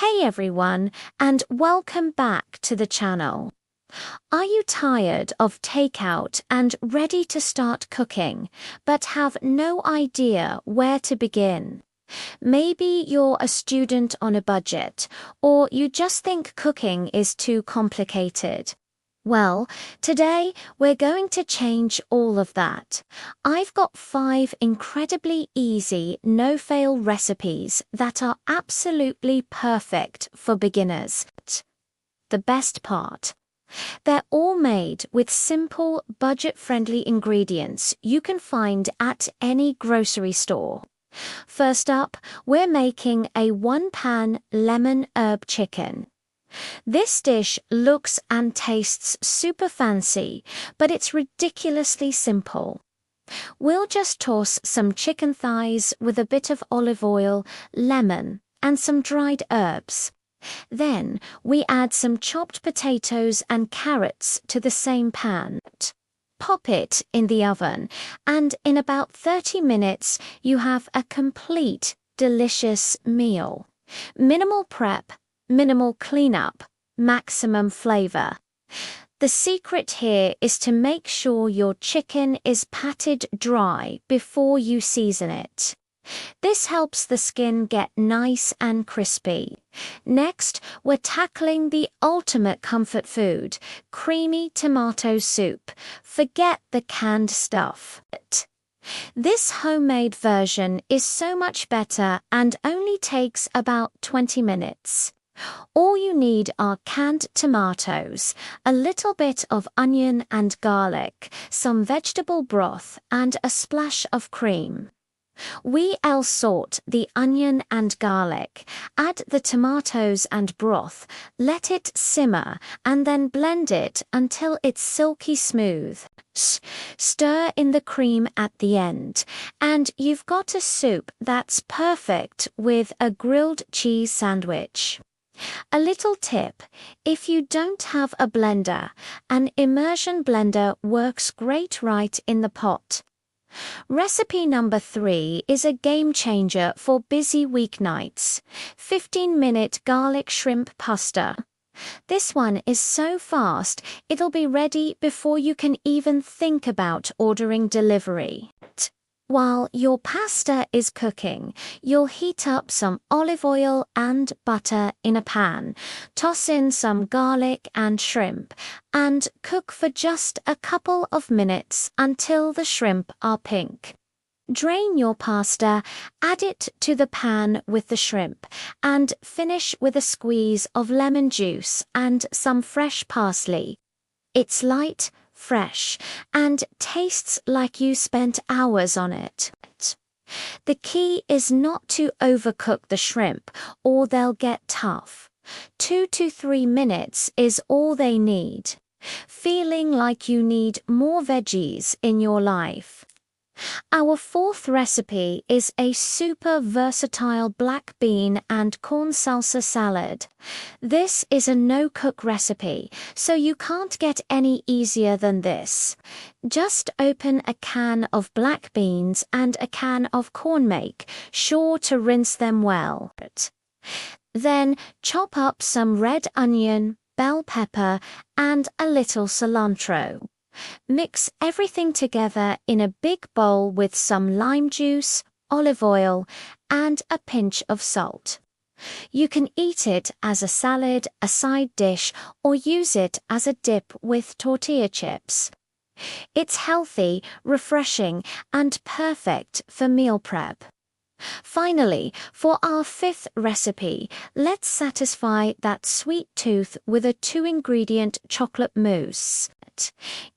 Hey everyone, and welcome back to the channel. Are you tired of takeout and ready to start cooking, but have no idea where to begin? Maybe you're a student on a budget, or you just think cooking is too complicated. Well, today we're going to change all of that. I've got 5 incredibly easy, no-fail recipes that are absolutely perfect for beginners. The best part: they're all made with simple, budget-friendly ingredients you can find at any grocery store. First up, we're making a one-pan lemon herb chicken. This dish looks and tastes super fancy, but it's ridiculously simple. We'll just toss some chicken thighs with a bit of olive oil, lemon, and some dried herbs. Then we add some chopped potatoes and carrots to the same pan. Pop it in the oven, and in about 30 minutes you have a complete, delicious meal. Minimal prep, minimal cleanup, maximum flavor. The secret here is to make sure your chicken is patted dry before you season it. This helps the skin get nice and crispy. Next, we're tackling the ultimate comfort food, creamy tomato soup. Forget the canned stuff. This homemade version is so much better and only takes about 20 minutes. All you need are canned tomatoes, a little bit of onion and garlic, some vegetable broth, and a splash of cream. We'll salt the onion and garlic, add the tomatoes and broth, let it simmer, and then blend it until it's silky smooth. Stir in the cream at the end, and you've got a soup that's perfect with a grilled cheese sandwich. A little tip: if you don't have a blender, an immersion blender works great right in the pot. Recipe number 3 is a game changer for busy weeknights: 15-minute garlic shrimp pasta. This one is so fast, it'll be ready before you can even think about ordering delivery. While your pasta is cooking, you'll heat up some olive oil and butter in a pan, toss in some garlic and shrimp, and cook for just a couple of minutes until the shrimp are pink. Drain your pasta, add it to the pan with the shrimp, and finish with a squeeze of lemon juice and some fresh parsley. It's light, fresh, and tastes like you spent hours on it. The key is not to overcook the shrimp, or they'll get tough. 2 to 3 minutes is all they need. Feeling like you need more veggies in your life? Our 4th recipe is a super versatile black bean and corn salsa salad. This is a no-cook recipe, so you can't get any easier than this. Just open a can of black beans and a can of corn, make sure to rinse them well. Then chop up some red onion, bell pepper, and a little cilantro. Mix everything together in a big bowl with some lime juice, olive oil, and a pinch of salt. You can eat it as a salad, a side dish, or use it as a dip with tortilla chips. It's healthy, refreshing, and perfect for meal prep. Finally, for our 5th recipe, let's satisfy that sweet tooth with a 2-ingredient chocolate mousse.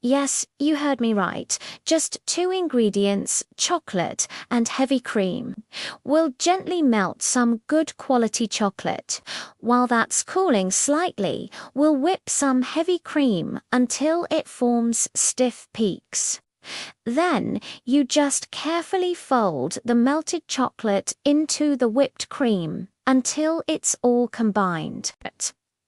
Yes, you heard me right. Just 2 ingredients, chocolate and heavy cream. We'll gently melt some good quality chocolate. While that's cooling slightly, we'll whip some heavy cream until it forms stiff peaks. Then you just carefully fold the melted chocolate into the whipped cream until it's all combined.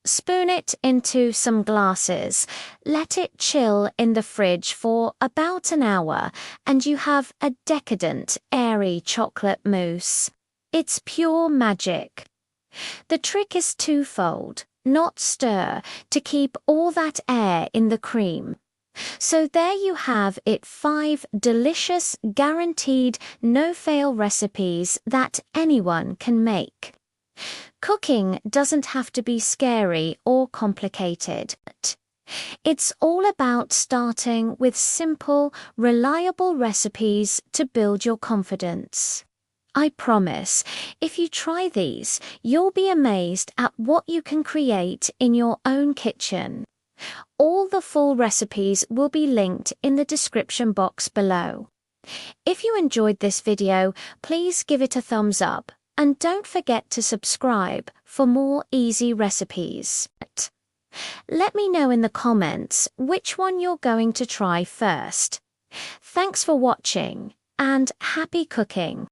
Spoon it into some glasses, let it chill in the fridge for about an hour, and you have a decadent, airy chocolate mousse. It's pure magic. The trick is twofold: not stir, to keep all that air in the cream. So there you have it, 5 delicious, guaranteed, no-fail recipes that anyone can make. Cooking doesn't have to be scary or complicated. It's all about starting with simple, reliable recipes to build your confidence. I promise, if you try these, you'll be amazed at what you can create in your own kitchen. All the full recipes will be linked in the description box below. If you enjoyed this video, please give it a thumbs up and don't forget to subscribe for more easy recipes. Let me know in the comments which one you're going to try first. Thanks for watching and happy cooking!